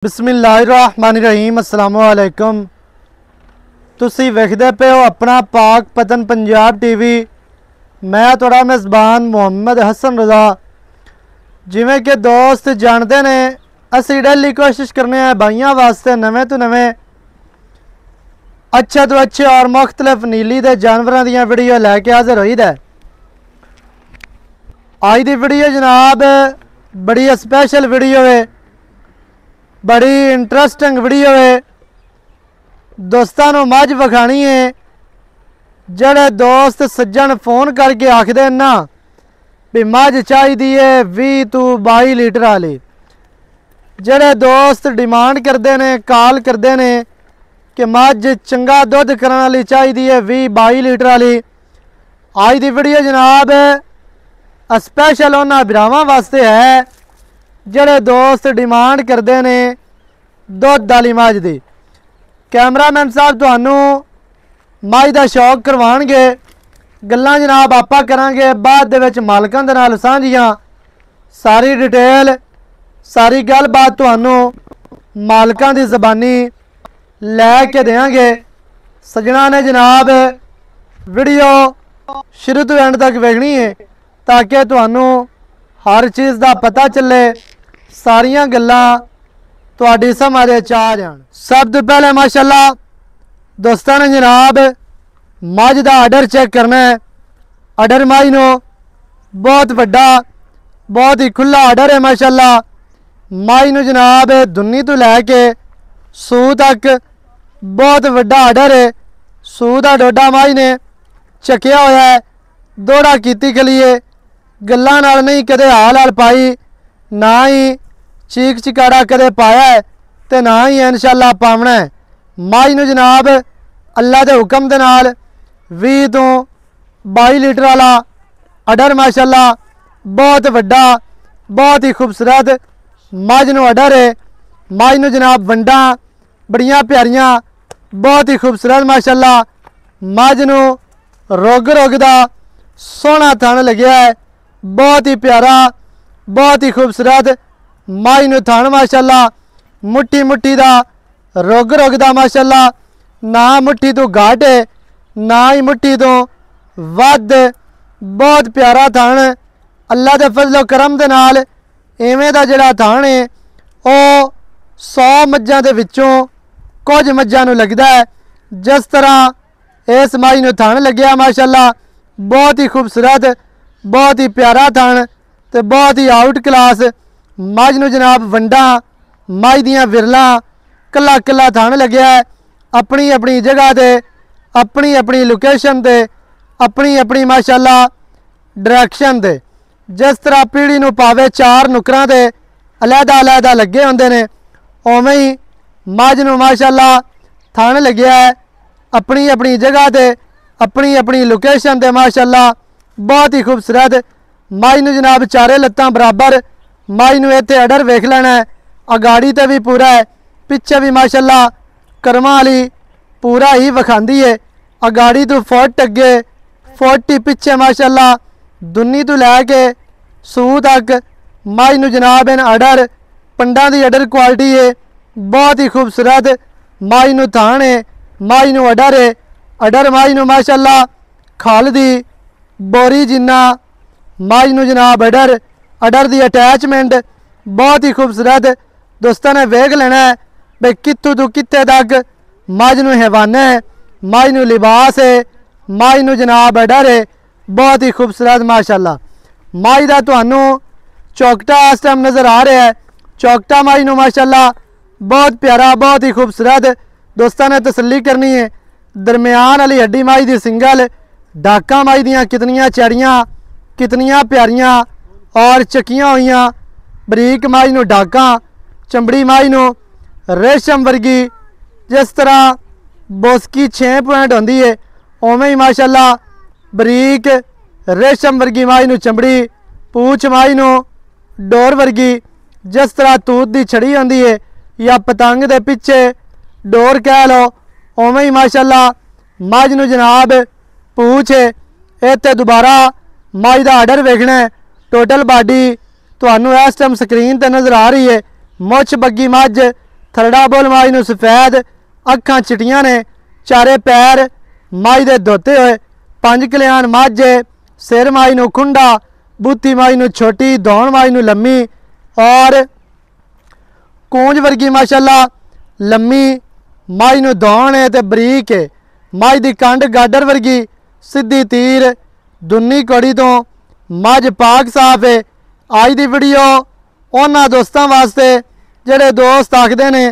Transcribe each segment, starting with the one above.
बिस्मिल्लाहिर्रहमानिर्रहीम अस्सलामुअलैकुम। तुसी वेखदे पे हो अपना पाक पतन पंजाब टीवी। मैं तुहाड़ा मेज़बान मुहम्मद हसन रज़ा। जिमें कि दोस्त जानते ने असी डेली कोशिश करने हैं भाइयों वास्ते नवे तो नवे अच्छे तो अच्छे और मुख्तलिफ नीली दे जानवरों दी वीडियो लैके हाजिर होई दा। आज दी वीडियो जनाब बड़ी स्पैशल वीडियो है, बड़ी इंटरस्टिंग वीडियो है। दोस्तों नूं मझ विखानी है। जड़े दोस्त सज्जन फोन करके आखदे ना भी मझ चाहिदी है 20 तो 22 लीटर वाली, जड़े दोस्त डिमांड करते हैं कॉल करते हैं कि मझ चंगा दुध करने वाली चाहिदी है 20-22 लीटर वाली। आज दी वीडियो जनाब स्पैशल उन्हां भरावां वास्ते है जड़े दोस्त डिमांड करते हैं दुध वाली मझ दी। कैमरामैन साहब तुहानू मझ का शौक करवाएंगे, गल्लां जनाब आपां करांगे बाद दे विच मालकां दे नाल सांझियां। सारी डिटेल सारी गलबात तुहानू मालकां दी ज़बानी लैके देंगे। सजना ने जनाब वीडियो शुरू तो एंड तक वेखनी है ताकि तुहानू हर चीज़ का पता चले, सारियां गल्लां तुहाडी समझ आ जान। सब तो पहले माशाल्लाह दोस्तों ने जनाब मझ का आर्डर चेक करना है। आर्डर मझ नो बहुत वड्डा बहुत ही खुला आर्डर है माशाल्लाह। मझ नूं जनाब दुन्नी तो लैके सूह तक बहुत वड्डा आर्डर है। सूह का डोडा मझ ने चकिया होया है, दौड़ा कीती खलीए, गल्लां नाल नहीं कदे हाल हाल पाई, ना ही चीक चिकाड़ा कदे पाया है ते ना ही इंशाअल्लाह पावना है। मझ नूं जनाब अल्लाह के हुक्म दे नाल 20 तो 22 लीटर वाला आर्डर माशाअल्लाह बहुत वड्डा बहुत ही खूबसूरत मझ नूं आर्डर है। मझ नूं जनाब वंडा बड़ियां प्यारियां बहुत ही खूबसूरत माशाअल्लाह। मझ नूं रोग रोग दा सोहना थण लग्या है, बहुत ही प्यारा बहुत ही खूबसूरत मझ नूं थण माशाअल्लाह। मुट्ठी मुट्ठी दा रोग रोग दा माशाअल्लाह, ना मुट्ठी तो घाट है ना ही मुट्ठी तो वध, बहुत प्यारा थण। अल्लाह के फजलो करम दे नाल इवें दा जिहड़ा थण है वो 100 मज्जां दे विचों कुछ मज्जां नूं लगदा है। जिस तरह इस मझ नूं थण लग्या माशाअल्लाह बहुत ही खूबसूरत बहुत ही प्यारा थण ते बहुत ही आउट क्लास मझ नूं जनाब वंडा मझ दियां विरलां कला कला थण लग्या है। अपनी अपनी जगह ते अपनी अपनी लोकेशन ते अपनी अपनी माशाअल्लाह डायरैक्शन ते जिस तरह पीढ़ी नूं पावे चार नुकरां ते अलहदा अलहदा लगे होंदे ने उवें ही मझ नूं माशाअल्लाह थण लग्या है अपनी अपनी जगह ते अपनी अपनी लोकेशन ते माशाअल्लाह बहुत ही खूबसूरत मझ नूं जनाब चारे लत्तां बराबर मझ नूं इत्थे आर्डर वेख लेना है। अगाड़ी ते भी पूरा है, पिछे भी माशाअल्लाह करमां वाली पूरा ही विखांदी है। अगाड़ी तो फुट अगे 40 पिछे माशाअल्लाह दुन्नी तो लैके सूह तक मझ नूं जनाब इन आर्डर पंडा की आर्डर क्वालिटी है, बहुत ही खूबसूरत मझ नूं थान है मझ नूं आर्डर है। आर्डर मझ नूं माशाअल्लाह खाल दी बोरी जिन्ना मझ नूं जनाब आर्डर आर्डर की अटैचमेंट बहुत ही खूबसूरत। दोस्तों ने वेख लेना है भाई कित्थों तो कित्थे तक मझ नूं हैवाना है, मझ नूं लिबास है, मझ नूं जनाब आर्डर है, बहुत ही खूबसूरत माशाअल्लाह। मझ दा तुहानू चौकटा इस टाइम नज़र आ रहा है। चौकटा मझ नूं माशाअल्लाह बहुत प्यारा बहुत ही खूबसूरत। दोस्तों ने तसल्ली करनी है दरम्यान वाली हड्डी मझ दी सिंगल डाका मझ दियां कितनियां चैड़ियां कितनियां प्यारियां और चकियां हुई बरीक मझ नूं डाका, चमड़ी मझ नूं रेशम वर्गी जिस तरह बोसकी 6 पॉइंट होंदी है उवें ही माशाअल्लाह बरीक रेशम वर्गी मझ नूं चमड़ी, पूछ मझ नूं डोर वर्गी जिस तरह तूत की छड़ी होंदी है या पतंग के पिछे डोर कह लो उवें ही माशाअल्लाह मझ नूं जनाब पूछ है। इत्थे दोबारा मझ का आर्डर वेखना है। टोटल बाडी तुहानू इस टाइम स्क्रीन पर नज़र आ रही है। मुछ बग्गी मझ थलड़ा बुल माई नूं सफेद, अखां चिटियां ने, चारे पैर माई दे धोते हुए, 5 कल्याण माझे, सिर माई नूं खुंडा, बूती माई नूं छोटी, दौण माई नूं लम्मी और कूंज वर्गी माशाअल्लाह लम्मी माई नूं दौण है ते बरीक है। माई दी कंड गाडर वर्गी सीधी तीर दुन्नी कौड़ी तो मझ पाक साफ है। आज दी वीडियो उन्हां दोस्तां वास्ते जिहड़े दोस्त आखदे ने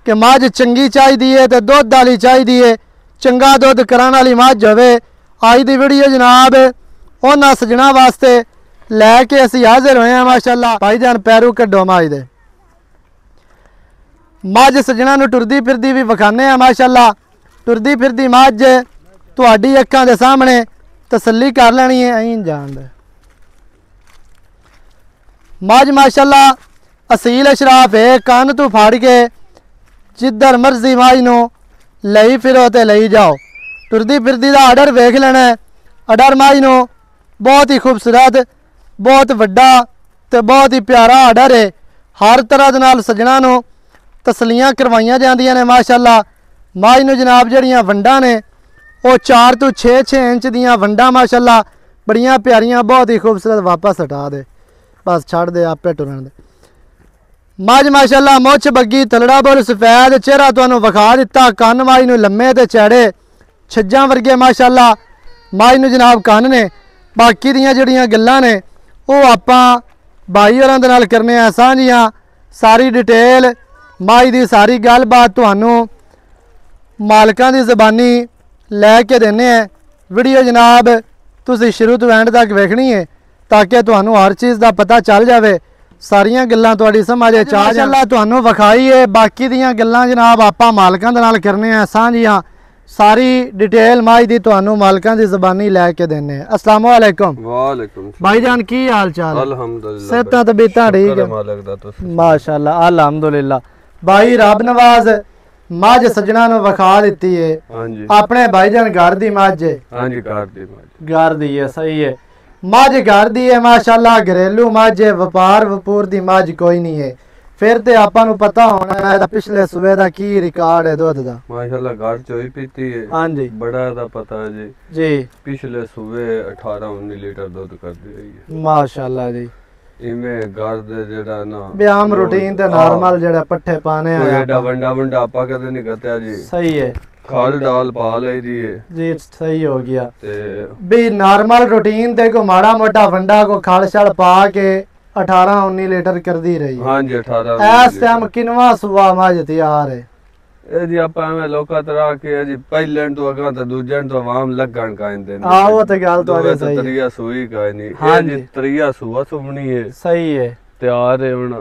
कि मझ चंगी चाहिदी है ते दुध वाली चाहिदी है, चंगा दुध कराने वाली मझ होवे। आज दी वीडियो जनाब उन्हां सज्जणां वास्ते लैके असीं हाजिर होए हैं माशाअल्लाह। भाईजान पैरू कड्डो मझ दे, मझ सज्जणा नूं टुरदी फिरदी भी विखाने आ माशाअल्लाह। टुरदी फिरदी मझ तुहाडी अखां दे सामने तसल्ली कर लेनी है। अं जान दे मझ माशाअल्लाह असील अशराफ है। कन तू फाड़ के जिधर मर्जी माई नूं लई फिरो ते लई जाओ। टुरदी फिरदी दा आर्डर वेख लेना है। आर्डर माई नूं बहुत ही खूबसूरत, बहुत वड्डा ते बहुत ही प्यारा आर्डर है। हर तरह दे नाल सज्जणा नूं तसलियां करवाइयां जांदियां ने माशाअल्लाह। माई नूं जनाब जड़ियां वंडां ने वो 4 तो 6 इंच दियां वंडां माशाअल्लाह बड़ियां प्यारियां, बहुत ही खूबसूरत। वापस हटा दे, बस छड़ दे, आपे टुरन दे। मझ माशाअल्लाह मुछ बग्गी, तलड़ा बुल सफेद, चेहरा तुहानूं विखा दिता। कन माई नूं लम्मे ते चैड़े, छज्जां वर्गे माशाअल्लाह माई नूं जनाब कन ने। बाकी दियां जड़ियां गल्लां ने वो आपां भाई होरां दे नाल करने आ सांझियां। सारी डिटेल माई दी सारी गलबात तुहानूं मालकां दी ज़बानी लैके देने हैं। वीडियो जनाब तुसीं शुरू तो एंड तक वेखनी है ताकि तुहानूं हर चीज़ का पता चल जाए, सारियां गल्लां तुहाडी समझ च आ जाण। तुहानूं विखाई है, बाकी दियां गल्लां जनाब आपां मालकां दे नाल करने हैं सांझियां। सारी डिटेल माई दी तुहानूं मालकां दी ज़बानी लैके देने हैं। अस्सलाम वालेकुम। वालेकुम भाईजान की हाल चाल? अल्हम्दुलिल्लाह, सेहतां तबीयतां ठीक है माशाअल्लाह अल्हम्दुलिल्लाह। भाई रब नवाज मझ सज्जणा नूं विखा दित्ती है। हां जी, अपने भाईजान घर दी मझ है। हां जी, घर दी है, सही है। मझ घर दी है माशाअल्लाह, घरेलू मझ है, व्यापार वपूर दी मझ कोई नहीं है। फिर ते आपां नूं पता होना है पिछले सूबे दा की रिकॉर्ड है दुध दा। माशाअल्लाह घर चोई पीती है। हां जी, बड़ा दा पता है जी। जी पिछले सूबे 18-19 लीटर दूध कर दी रही है माशाअल्लाह जी। इवें घर दे जेड़ा ना ब्याम रूटीन ते नॉर्मल जेड़ा पट्ठे पाने कोई आ एडा वंडा वंडा आपा कदे नहीं करता जी। सही है, खाल डाल पा लई दी है जी सही हो गया। ते भी नॉर्मल रूटीन ते को माड़ा मोटा वंडा को खाल छड़ पा के 18-19 लीटर कर दी रही है। हां जी 18 इस टाइम किनवा सुबह मझ तैयार है। ए जी आपा एवें लोका तरह के जी पहले तो अगा ते दूजे तो आवाम लगन कांदे ने। हां वो ते गल तो दोवे सही है। तरिया सुई काई नहीं। हां ए जी तरिया सुआ सुमनी है, सही है। तैयार है हुन।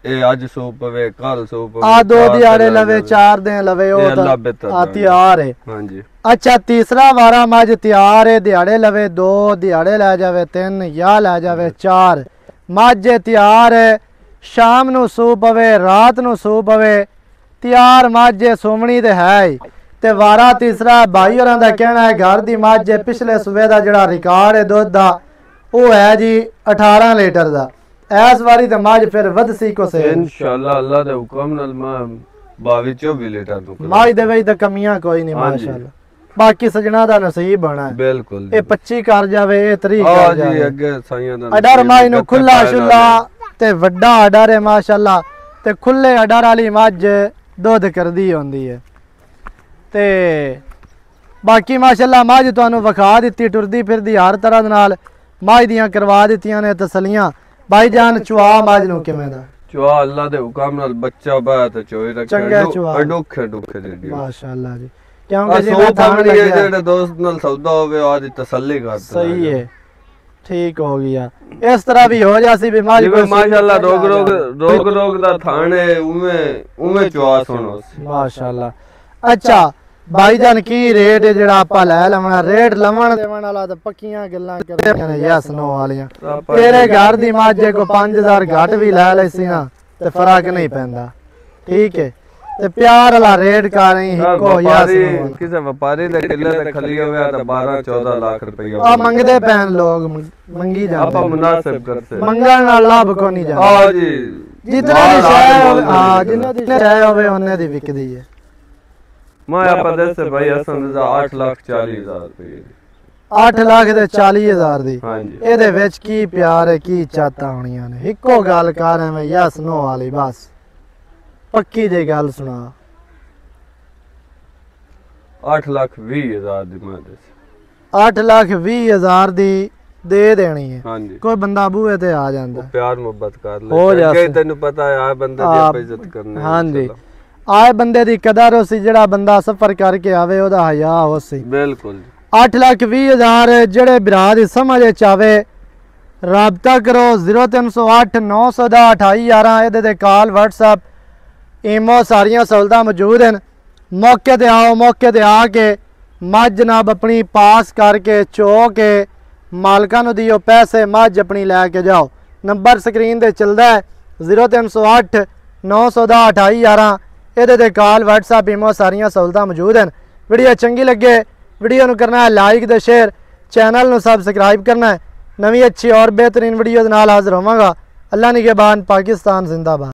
ए आज सो पवे कल सो पवे आ 2 दिहाड़े लवे 4 दिन लवे ये ओ अल्लाह बेहतर आ तैयार है। हां जी अच्छा तीसरा वारा मझ तैयार है। दिहाड़े लवे 2, दिहाड़े लै जावे 3 या लै जावे 4। मझ तैयार है, शाम नूं सू पवे, रात नूं सू पवे, तैयार मझ सोमनी ते है ही। ते वारा तीसरा भाई होरां दा कहना है घर दी मझ पिछले सूबे दा जेड़ा रिकॉर्ड है दुध दा वो है जी 18 लीटर दा। इस वारी ते मझ फिर वधसी को से इंशाअल्लाह अल्लाह दे हुक्म नाल मैं 22-24 लीटर दूं मझ दे विच ते कमियां कोई नहीं माशाअल्लाह। बाकी सजना दा नसीब होना है। बिल्कुल ए 25 कर जावे, ए 30 हां कर जी जावे। अगे साईयां दा अडर माई नूं खुला शुला ते वड्डा अडर है माशाअल्लाह। ते खुले अडर वाली मझ दुध करदी होंदी है। ते बाकी माशाअल्लाह मझ तुहानूं विखा दित्ती टुरदी फिरदी हर तरह दे नाल मझ दियां करवा दित्तियां ने तसलियां। भाईजान चुआ मझ नूं किवें दा? चुआ अल्लाह दे हुक्म नाल बच्चा बात चोई रखे चंगा चुआ डोखे डोखे दे माशाअल्लाह जी। क्योंकि जी मैं थान लगे जेड़े दोस्त नाल सौदा होवे आज तसल्ली करते। सही है, ठीक हो गया। इस तरह भी हो जासी भी मझ कोई माशाअल्लाह रोग दा थाने उमे चुआ सुनो माशाअल्लाह। अच्छा भाईजान की रेट है जेड़ा आपा लै लवना? रेट लवण देवण वाला ते पक्कियां गल्लां करदे ने यस नो वालियां। तेरे घर दी मझ को 5000 घट भी लै लैसी ना ते फर्क नहीं पैंदा, ठीक है। ते प्यार वाला रेट का नहीं हिको यस नो। किसे व्यापारी दे किले ते खली होवे ते 12-14 लाख रुपया आ मंगदे पैन लोग मंगी जांदे। आपा मुनासिब करते मंगण नाल लाभ को नहीं जांदा। हां जी जितना दी शय होवे हां जिन्ना दी शय होवे ओने दी विकदी है। मैं आप दस भाई असन 8,40,000 रुपए 8 लाख ते 40,000 दी। हां जी ਇਹਦੇ ਵਿੱਚ ਕੀ ਪਿਆਰ ਹੈ ਕੀ ਚਾਹਤਾ ਹੋਣੀਆਂ ਨੇ ਇੱਕੋ ਗੱਲ ਕਰ ਐਵੇਂ ਯਸ ਨੋ ਵਾਲੀ ਬਸ ਪੱਕੀ ਜੇ ਗੱਲ ਸੁਣਾ 8,20,000 दी मैं दस 8,20,000 ਦੀ ਦੇ ਦੇਣੀ ਹੈ। हां जी ਕੋਈ ਬੰਦਾ ਬੂਹੇ ਤੇ ਆ ਜਾਂਦਾ प्यार मोहब्बत कर ले हो जासे। कि तेन पता है आ बंदे दी आप इज्जत करने हाँ जी ਆਏ ਬੰਦੇ ਦੀ ਕਦਰ ਹੋਸੀ ਜਿਹੜਾ ਬੰਦਾ ਸਫਰ ਕਰਕੇ ਆਵੇ ਉਹਦਾ ਹਯਾ ਹੋਸੀ। बिल्कुल 8,20,000 ਜਿਹੜੇ ਭਰਾ ਦੀ ਸਮਝ ਚ ਆਵੇ ਰਾਬਤਾ ਕਰੋ 0308 900 ਦਾ 2811 ਇਹਦੇ ਤੇ ਕਾਲ WhatsApp ਈਮੋ ਸਾਰੀਆਂ ਸਹੂਲਤਾਂ ਮੌਜੂਦ ਹਨ। ਮੌਕੇ ਤੇ ਆਓ ਮੌਕੇ ਤੇ ਆ ਕੇ ਮੱਝ ਜਨਾਬ ਆਪਣੀ ਪਾਸ ਕਰਕੇ ਚੋ ਕੇ ਮਾਲਕਾਂ ਨੂੰ ਦਿਓ ਪੈਸੇ ਮੱਝ ਆਪਣੀ ਲੈ ਕੇ ਜਾਓ। ਨੰਬਰ ਸਕਰੀਨ ਤੇ ਚੱਲਦਾ ਹੈ 0308 900 ਦਾ 2811 ਇਹਦੇ ਤੇ ਕਾਲ WhatsApp ਈਮੋ ਸਾਰੀਆਂ ਸਹੂਲਤਾਂ ਮੌਜੂਦ ਹਨ। ਵੀਡੀਓ ਚੰਗੀ ਲੱਗੇ वीडियो ਨੂੰ करना है लाइक ते शेयर चैनल ਨੂੰ सब्सक्राइब करना है। नवी अच्छी और बेहतरीन वीडियो ਦੇ ਨਾਲ ਹਾਜ਼ਰ ਹੋਵਾਂਗਾ। अल्लाह निगहबान पाकिस्तान जिंदाबाद।